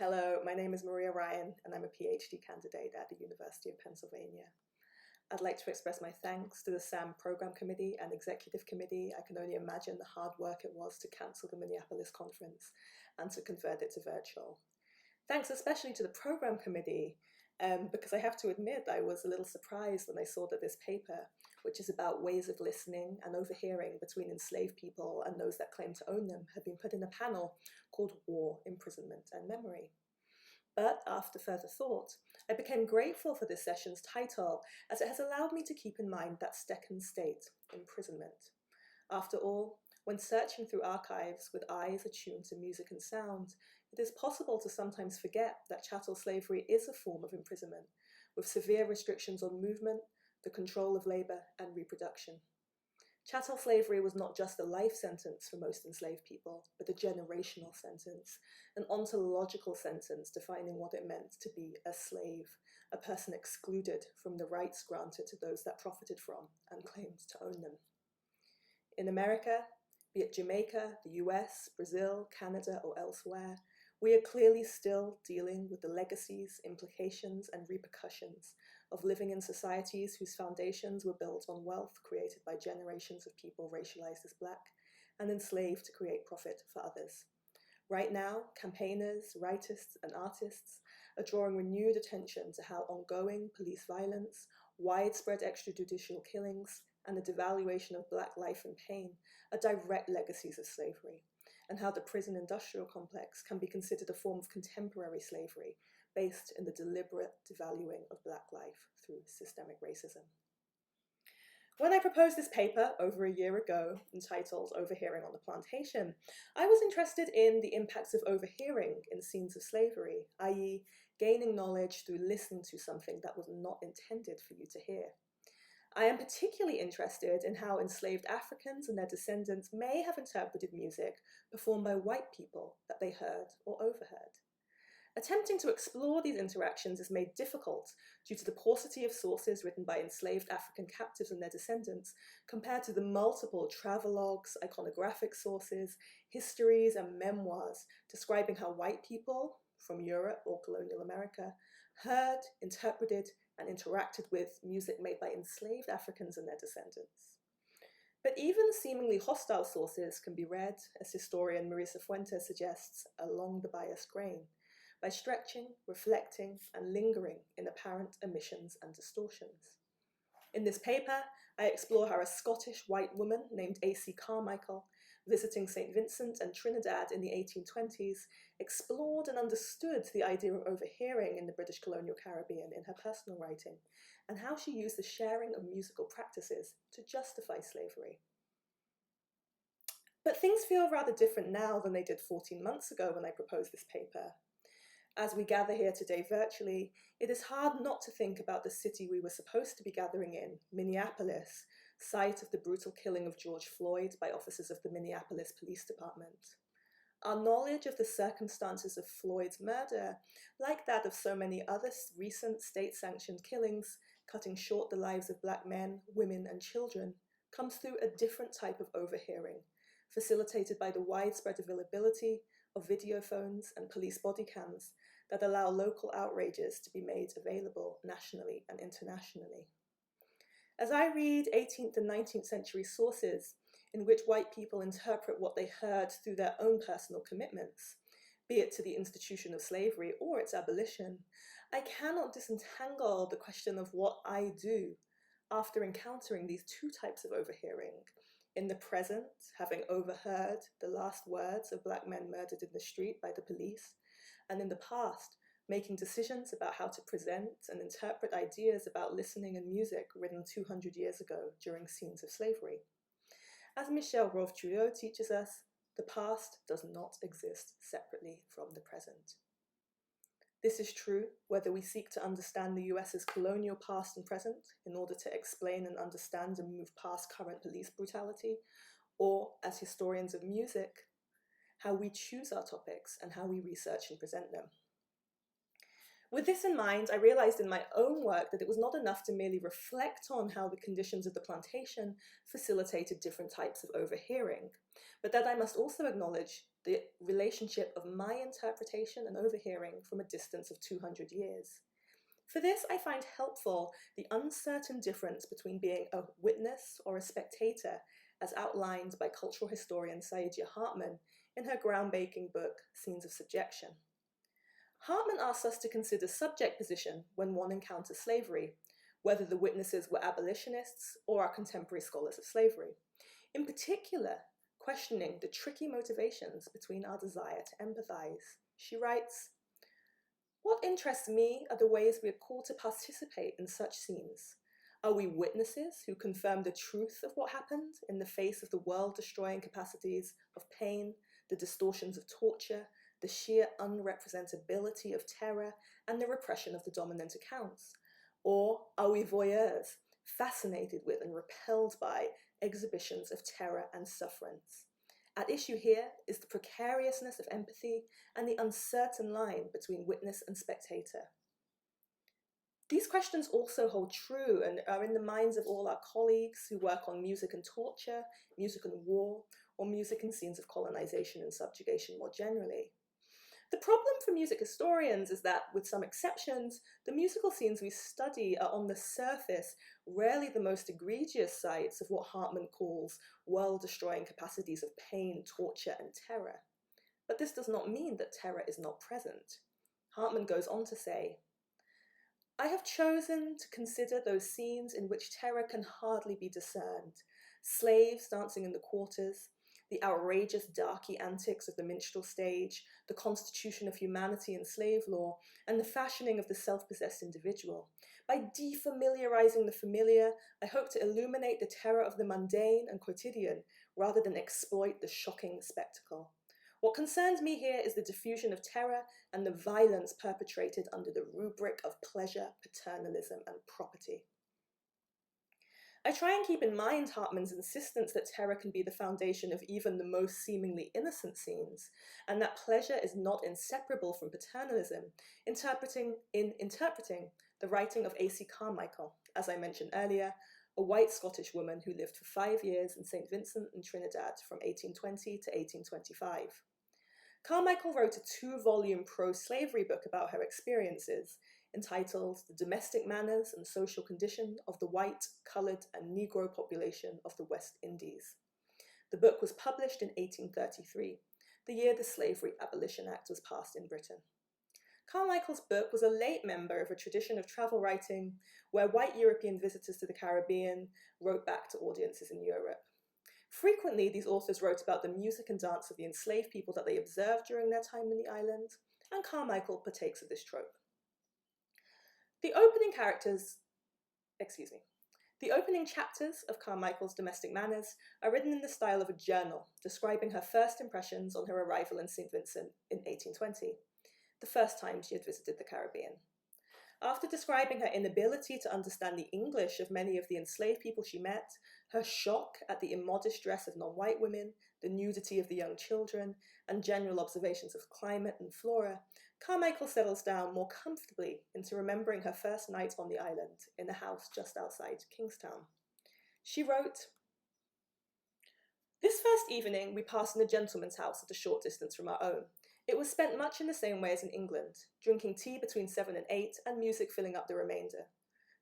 Hello, my name is Maria Ryan, and I'm a PhD candidate at the University of Pennsylvania. I'd like to express my thanks to the SAM Program Committee and Executive Committee. I can only imagine the hard work it was to cancel the Minneapolis conference and to convert it to virtual. Thanks especially to the Program Committee, because I have to admit I was a little surprised when I saw that this paper, which is about ways of listening and overhearing between enslaved people and those that claim to own them, had been put in a panel called War, Imprisonment and Memory. But after further thought, I became grateful for this session's title, as it has allowed me to keep in mind that second state, imprisonment. After all, when searching through archives with eyes attuned to music and sound, it is possible to sometimes forget that chattel slavery is a form of imprisonment, with severe restrictions on movement, the control of labor, and reproduction. Chattel slavery was not just a life sentence for most enslaved people, but a generational sentence, an ontological sentence defining what it meant to be a slave, a person excluded from the rights granted to those that profited from and claimed to own them. In America, be it Jamaica, the US, Brazil, Canada, or elsewhere, we are clearly still dealing with the legacies, implications, and repercussions of living in societies whose foundations were built on wealth created by generations of people racialized as Black and enslaved to create profit for others. Right now, campaigners, writers, and artists are drawing renewed attention to how ongoing police violence, widespread extrajudicial killings, and the devaluation of Black life and pain are direct legacies of slavery, and how the prison industrial complex can be considered a form of contemporary slavery based in the deliberate devaluing of Black life through systemic racism. When I proposed this paper over a year ago, entitled Overhearing on the Plantation, I was interested in the impacts of overhearing in scenes of slavery, i.e., gaining knowledge through listening to something that was not intended for you to hear. I am particularly interested in how enslaved Africans and their descendants may have interpreted music performed by white people that they heard or overheard. Attempting to explore these interactions is made difficult due to the paucity of sources written by enslaved African captives and their descendants compared to the multiple travelogues, iconographic sources, histories, and memoirs describing how white people from Europe or colonial America heard, interpreted, and interacted with music made by enslaved Africans and their descendants. But even seemingly hostile sources can be read, as historian Marisa Fuentes suggests, along the biased grain, by stretching, reflecting, and lingering in apparent omissions and distortions. In this paper, I explore how a Scottish white woman named A.C. Carmichael, visiting St. Vincent and Trinidad in the 1820s, explored and understood the idea of overhearing in the British colonial Caribbean in her personal writing, and how she used the sharing of musical practices to justify slavery. But things feel rather different now than they did 14 months ago when I proposed this paper. As we gather here today virtually, it is hard not to think about the city we were supposed to be gathering in, Minneapolis, site of the brutal killing of George Floyd by officers of the Minneapolis Police Department. Our knowledge of the circumstances of Floyd's murder, like that of so many other recent state-sanctioned killings, cutting short the lives of Black men, women, and children, comes through a different type of overhearing, facilitated by the widespread availability of video phones and police body cams that allow local outrages to be made available nationally and internationally. As I read 18th and 19th century sources in which white people interpret what they heard through their own personal commitments, be it to the institution of slavery or its abolition, I cannot disentangle the question of what I do after encountering these two types of overhearing. In the present, having overheard the last words of Black men murdered in the street by the police, and in the past, making decisions about how to present and interpret ideas about listening and music written 200 years ago during scenes of slavery. As Michel Rouve-Trouillot teaches us, the past does not exist separately from the present. This is true whether we seek to understand the US's colonial past and present in order to explain and understand and move past current police brutality, or as historians of music, how we choose our topics and how we research and present them. With this in mind, I realized in my own work that it was not enough to merely reflect on how the conditions of the plantation facilitated different types of overhearing, but that I must also acknowledge the relationship of my interpretation and overhearing from a distance of 200 years. For this, I find helpful the uncertain difference between being a witness or a spectator, as outlined by cultural historian Saidiya Hartman in her groundbreaking book, Scenes of Subjection. Hartman asks us to consider subject position when one encounters slavery, whether the witnesses were abolitionists or our contemporary scholars of slavery. In particular, questioning the tricky motivations between our desire to empathize. She writes, "What interests me are the ways we are called to participate in such scenes. Are we witnesses who confirm the truth of what happened in the face of the world-destroying capacities of pain, the distortions of torture, the sheer unrepresentability of terror, and the repression of the dominant accounts? Or are we voyeurs, fascinated with and repelled by exhibitions of terror and sufferance? At issue here is the precariousness of empathy and the uncertain line between witness and spectator." These questions also hold true and are in the minds of all our colleagues who work on music and torture, music and war, or music and scenes of colonization and subjugation more generally. The problem for music historians is that, with some exceptions, the musical scenes we study are on the surface rarely the most egregious sites of what Hartman calls world-destroying capacities of pain, torture, and terror. But this does not mean that terror is not present. Hartman goes on to say, "I have chosen to consider those scenes in which terror can hardly be discerned: slaves dancing in the quarters, the outrageous darky antics of the minstrel stage, the constitution of humanity in slave law, and the fashioning of the self-possessed individual. By defamiliarizing the familiar, I hope to illuminate the terror of the mundane and quotidian rather than exploit the shocking spectacle. What concerns me here is the diffusion of terror and the violence perpetrated under the rubric of pleasure, paternalism, and property." I try and keep in mind Hartman's insistence that terror can be the foundation of even the most seemingly innocent scenes, and that pleasure is not inseparable from paternalism, interpreting the writing of A.C. Carmichael, as I mentioned earlier, a white Scottish woman who lived for 5 years in St. Vincent and Trinidad from 1820 to 1825. Carmichael wrote a 2-volume pro-slavery book about her experiences, entitled "The Domestic Manners and Social Condition of the White, Coloured, and Negro Population of the West Indies." The book was published in 1833, the year the Slavery Abolition Act was passed in Britain. Carmichael's book was a late member of a tradition of travel writing where white European visitors to the Caribbean wrote back to audiences in Europe. Frequently, these authors wrote about the music and dance of the enslaved people that they observed during their time in the island, and Carmichael partakes of this trope. The opening chapters of Carmichael's Domestic Manners are written in the style of a journal, describing her first impressions on her arrival in St. Vincent in 1820, the first time she had visited the Caribbean. After describing her inability to understand the English of many of the enslaved people she met, her shock at the immodest dress of non-white women, the nudity of the young children, and general observations of climate and flora, Carmichael settles down more comfortably into remembering her first night on the island in a house just outside Kingstown. She wrote, "This first evening we passed in a gentleman's house at a short distance from our own. It was spent much in the same way as in England, drinking tea between 7 and 8 and music filling up the remainder.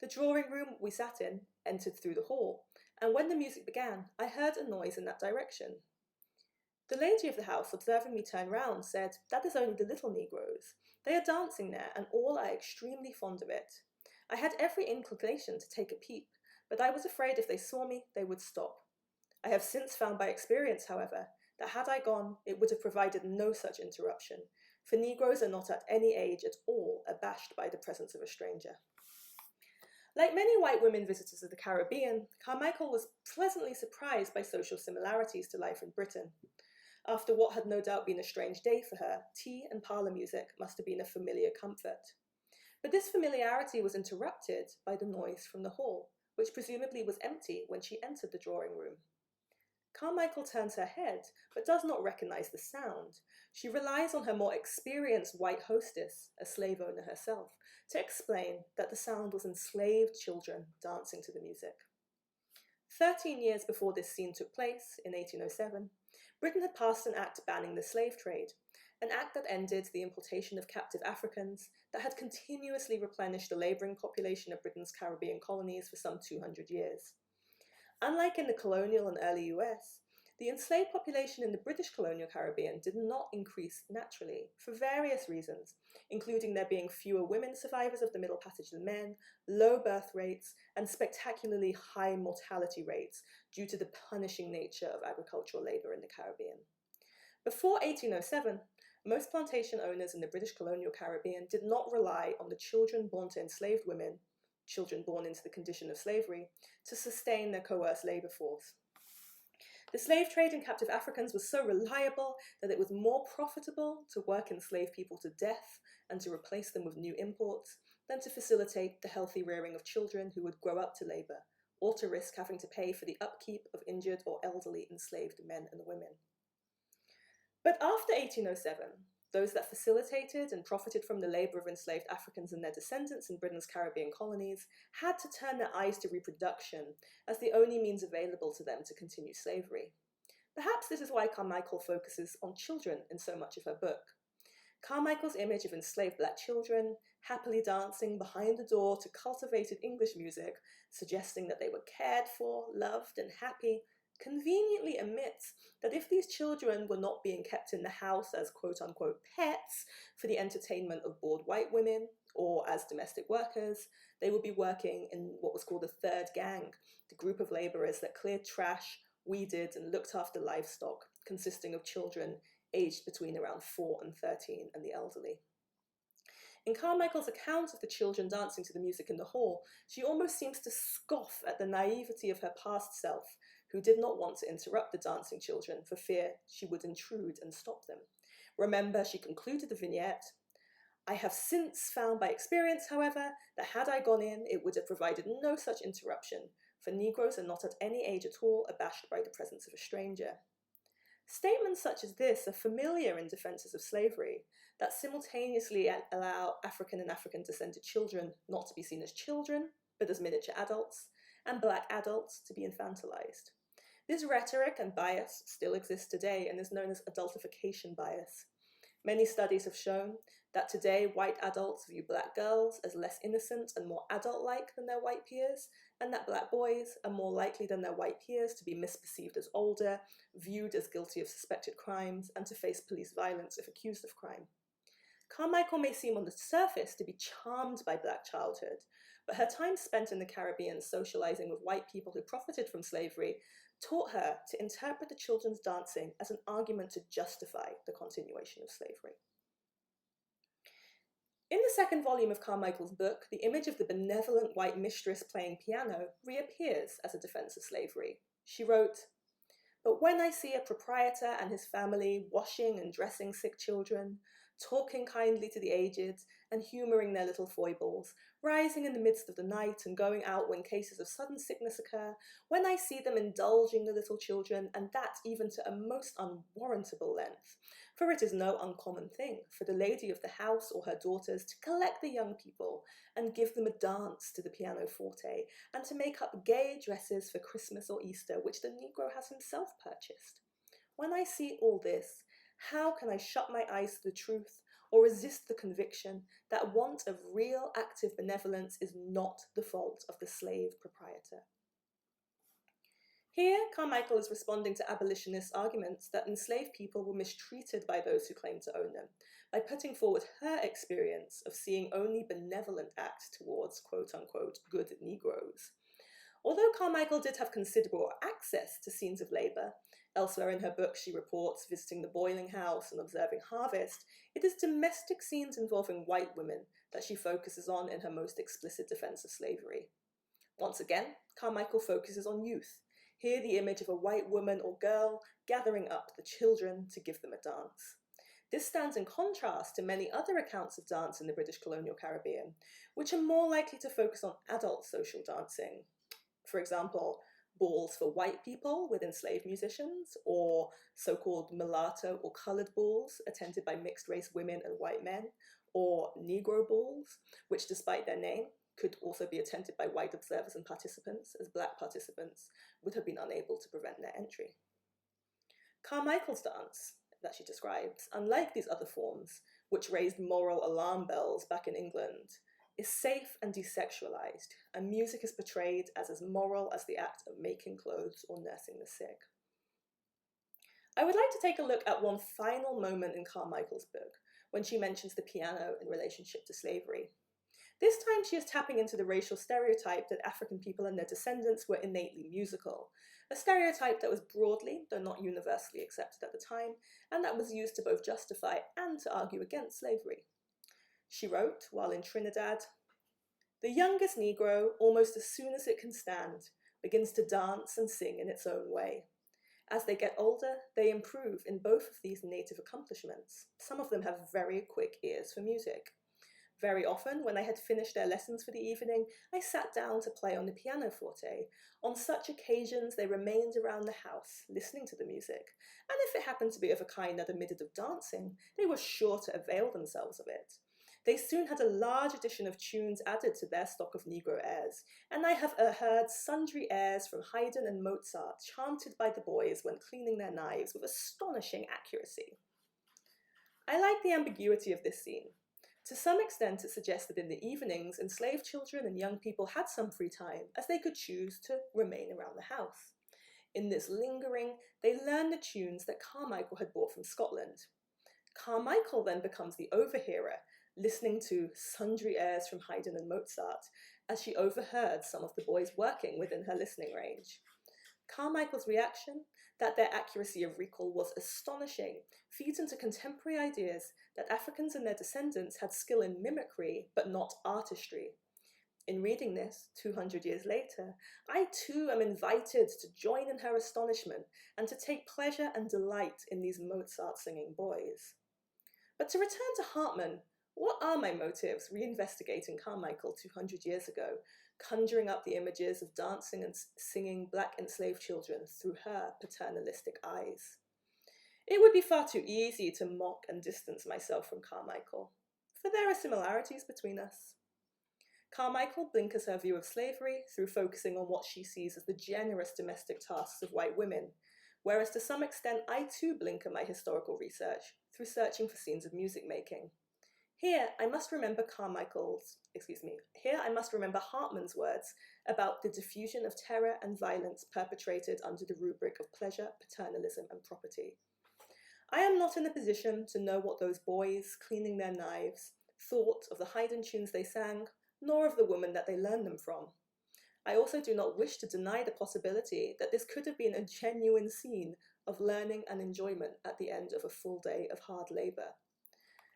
The drawing room we sat in entered through the hall, and when the music began, I heard a noise in that direction. The lady of the house, observing me turn round, said, 'That is only the little negroes. They are dancing there, and all are extremely fond of it.' I had every inclination to take a peep, but I was afraid if they saw me, they would stop. I have since found by experience, however, that had I gone, it would have provided no such interruption, for negroes are not at any age at all abashed by the presence of a stranger." Like many white women visitors of the Caribbean, Carmichael was pleasantly surprised by social similarities to life in Britain. After what had no doubt been a strange day for her, tea and parlour music must have been a familiar comfort. But this familiarity was interrupted by the noise from the hall, which presumably was empty when she entered the drawing room. Carmichael turns her head, but does not recognize the sound. She relies on her more experienced white hostess, a slave owner herself, to explain that the sound was enslaved children dancing to the music. 13 years before this scene took place, in 1807, Britain had passed an act banning the slave trade, an act that ended the importation of captive Africans that had continuously replenished the labouring population of Britain's Caribbean colonies for some 200 years. Unlike in the colonial and early US, the enslaved population in the British colonial Caribbean did not increase naturally for various reasons, including there being fewer women survivors of the Middle Passage than men, low birth rates, and spectacularly high mortality rates due to the punishing nature of agricultural labour in the Caribbean. Before 1807, most plantation owners in the British colonial Caribbean did not rely on the children born to enslaved women, children born into the condition of slavery, to sustain their coerced labour force. The slave trade in captive Africans was so reliable that it was more profitable to work enslaved people to death and to replace them with new imports than to facilitate the healthy rearing of children who would grow up to labour, or to risk having to pay for the upkeep of injured or elderly enslaved men and women. But after 1807, those that facilitated and profited from the labour of enslaved Africans and their descendants in Britain's Caribbean colonies had to turn their eyes to reproduction as the only means available to them to continue slavery. Perhaps this is why Carmichael focuses on children in so much of her book. Carmichael's image of enslaved black children happily dancing behind the door to cultivated English music, suggesting that they were cared for, loved, and happy, conveniently omits that if these children were not being kept in the house as quote-unquote pets for the entertainment of bored white women or as domestic workers, they would be working in what was called a third gang, the group of labourers that cleared trash, weeded and looked after livestock, consisting of children aged between around 4 and 13 and the elderly. In Carmichael's account of the children dancing to the music in the hall, she almost seems to scoff at the naivety of her past self, who did not want to interrupt the dancing children for fear she would intrude and stop them. Remember, she concluded the vignette, "I have since found by experience, however, that had I gone in, it would have provided no such interruption, for Negroes are not at any age at all abashed by the presence of a stranger." Statements such as this are familiar in defences of slavery, that simultaneously allow African and African descended children not to be seen as children, but as miniature adults, and black adults to be infantilized. This rhetoric and bias still exists today and is known as adultification bias. Many studies have shown that today white adults view black girls as less innocent and more adult-like than their white peers, and that black boys are more likely than their white peers to be misperceived as older, viewed as guilty of suspected crimes, and to face police violence if accused of crime. Carmichael may seem on the surface to be charmed by black childhood, but her time spent in the Caribbean socializing with white people who profited from slavery taught her to interpret the children's dancing as an argument to justify the continuation of slavery. In the second volume of Carmichael's book, the image of the benevolent white mistress playing piano reappears as a defense of slavery. She wrote, "But when I see a proprietor and his family washing and dressing sick children, talking kindly to the aged and humouring their little foibles, rising in the midst of the night and going out when cases of sudden sickness occur, when I see them indulging the little children, and that even to a most unwarrantable length, for it is no uncommon thing for the lady of the house or her daughters to collect the young people and give them a dance to the pianoforte, and to make up gay dresses for Christmas or Easter, which the Negro has himself purchased. When I see all this, how can I shut my eyes to the truth or resist the conviction that want of real active benevolence is not the fault of the slave proprietor?" Here, Carmichael is responding to abolitionists' arguments that enslaved people were mistreated by those who claimed to own them, by putting forward her experience of seeing only benevolent acts towards quote-unquote good Negroes. Although Carmichael did have considerable access to scenes of labour, elsewhere in her book she reports visiting the boiling house and observing harvest, it is domestic scenes involving white women that she focuses on in her most explicit defence of slavery. Once again, Carmichael focuses on youth. Here the image of a white woman or girl gathering up the children to give them a dance. This stands in contrast to many other accounts of dance in the British colonial Caribbean, which are more likely to focus on adult social dancing. For example, balls for white people with enslaved musicians, or so-called mulatto or colored balls attended by mixed-race women and white men, or Negro balls, which despite their name could also be attended by white observers and participants, as black participants would have been unable to prevent their entry. Carmichael's dance, that she describes, unlike these other forms, which raised moral alarm bells back in England, is safe and desexualized, and music is portrayed as moral as the act of making clothes or nursing the sick. I would like to take a look at one final moment in Carmichael's book, when she mentions the piano in relationship to slavery. This time she is tapping into the racial stereotype that African people and their descendants were innately musical, a stereotype that was broadly, though not universally, accepted at the time, and that was used to both justify and to argue against slavery. She wrote, while in Trinidad, "The youngest Negro, almost as soon as it can stand, begins to dance and sing in its own way. As they get older, they improve in both of these native accomplishments. Some of them have very quick ears for music. Very often, when I had finished their lessons for the evening, I sat down to play on the pianoforte. On such occasions, they remained around the house, listening to the music, and if it happened to be of a kind that admitted of dancing, they were sure to avail themselves of it. They soon had a large addition of tunes added to their stock of Negro airs, and I have heard sundry airs from Haydn and Mozart chanted by the boys when cleaning their knives with astonishing accuracy." I like the ambiguity of this scene. To some extent, it suggests that in the evenings, enslaved children and young people had some free time, as they could choose to remain around the house. In this lingering, they learned the tunes that Carmichael had brought from Scotland. Carmichael then becomes the overhearer, listening to sundry airs from Haydn and Mozart, as she overheard some of the boys working within her listening range. Carmichael's reaction, that their accuracy of recall was astonishing, feeds into contemporary ideas that Africans and their descendants had skill in mimicry, but not artistry. In reading this, 200 years later, I too am invited to join in her astonishment and to take pleasure and delight in these Mozart-singing boys. But to return to Hartman, what are my motives reinvestigating Carmichael 200 years ago, conjuring up the images of dancing and singing black enslaved children through her paternalistic eyes? It would be far too easy to mock and distance myself from Carmichael, for there are similarities between us. Carmichael blinkers her view of slavery through focusing on what she sees as the generous domestic tasks of white women, whereas to some extent I too blinker my historical research through searching for scenes of music making. Here I must remember Hartman's words about the diffusion of terror and violence perpetrated under the rubric of pleasure, paternalism, and property. I am not in a position to know what those boys, cleaning their knives, thought of the Haydn tunes they sang, nor of the woman that they learned them from. I also do not wish to deny the possibility that this could have been a genuine scene of learning and enjoyment at the end of a full day of hard labour.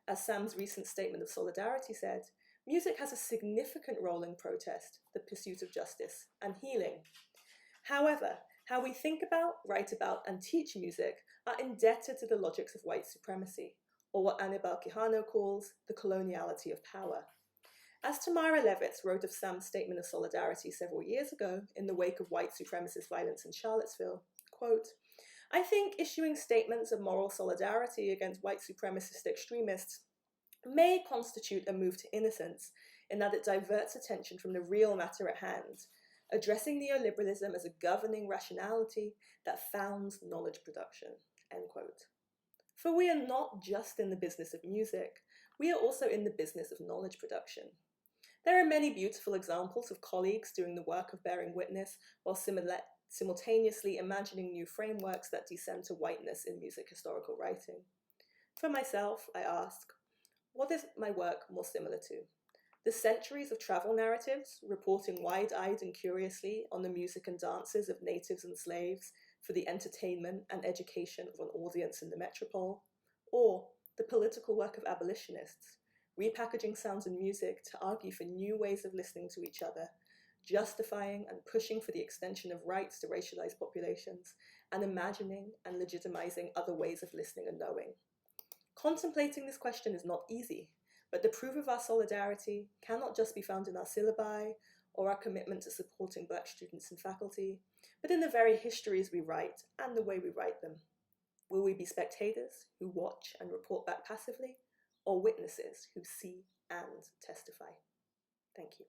As Sam's recent statement of solidarity said, music has a significant role in protest, the pursuit of justice, and healing. However, how we think about, write about, and teach music are indebted to the logics of white supremacy, or what Anibal Quijano calls the coloniality of power. As Tamara Levitz wrote of Sam's statement of solidarity several years ago in the wake of white supremacist violence in Charlottesville, quote, "I think issuing statements of moral solidarity against white supremacist extremists may constitute a move to innocence in that it diverts attention from the real matter at hand, addressing neoliberalism as a governing rationality that founds knowledge production," end quote. For we are not just in the business of music, we are also in the business of knowledge production. There are many beautiful examples of colleagues doing the work of bearing witness while simultaneously imagining new frameworks that descend to whiteness in music historical writing. For myself, I ask, what is my work more similar to? The centuries of travel narratives, reporting wide-eyed and curiously on the music and dances of natives and slaves for the entertainment and education of an audience in the metropole, or the political work of abolitionists, repackaging sounds and music to argue for new ways of listening to each other, justifying and pushing for the extension of rights to racialized populations, and imagining and legitimizing other ways of listening and knowing. Contemplating this question is not easy, but the proof of our solidarity cannot just be found in our syllabi or our commitment to supporting Black students and faculty, but but in the very histories we write and the way we write them. Will we be spectators who watch and report back passively, or witnesses who see and testify? Thank you.